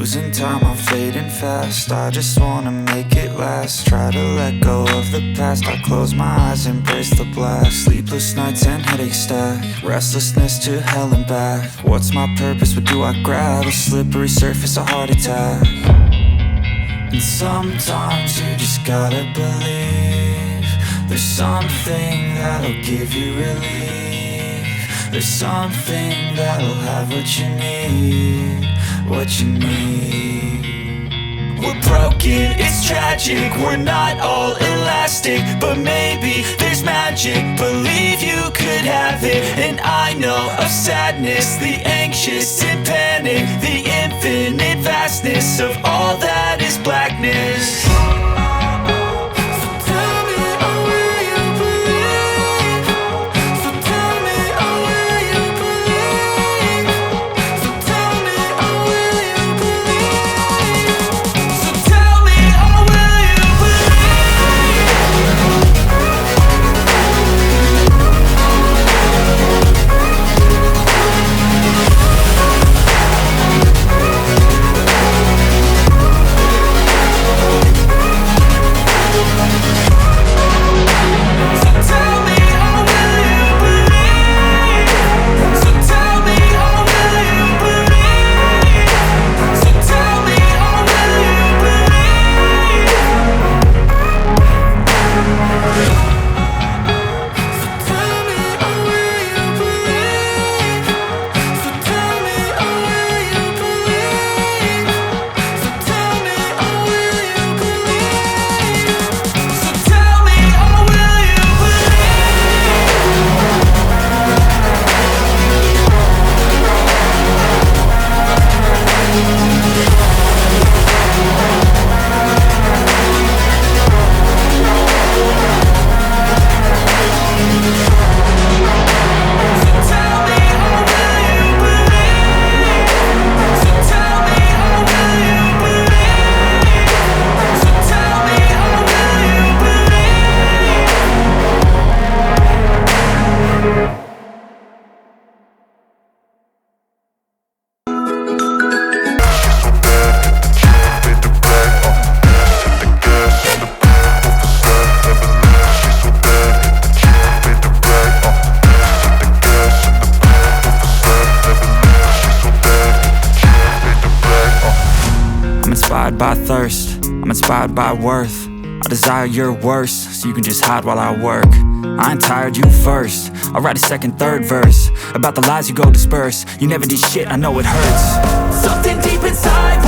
losing time, I'm fading fast. I just wanna make it last. Try to let go of the past. I close my eyes, embrace the blast. Sleepless nights and headaches stack. Restlessness to hell and back. What's my purpose, what do I grab? A slippery surface, a heart attack. And sometimes you just gotta believe there's something that'll give you relief. There's something that'll have what you need, what you need. We're broken, it's tragic, we're not all elastic, but maybe there's magic. Believe you could have it, and I know of sadness, the anxious and panic, the infinite vastness of all that is blackness. By thirst, I'm inspired by worth. I desire your worst, so you can just hide while I work. I ain't tired, you first. I'll write a second, third verse about the lies you go disperse. You never did shit, I know it hurts. Something deep inside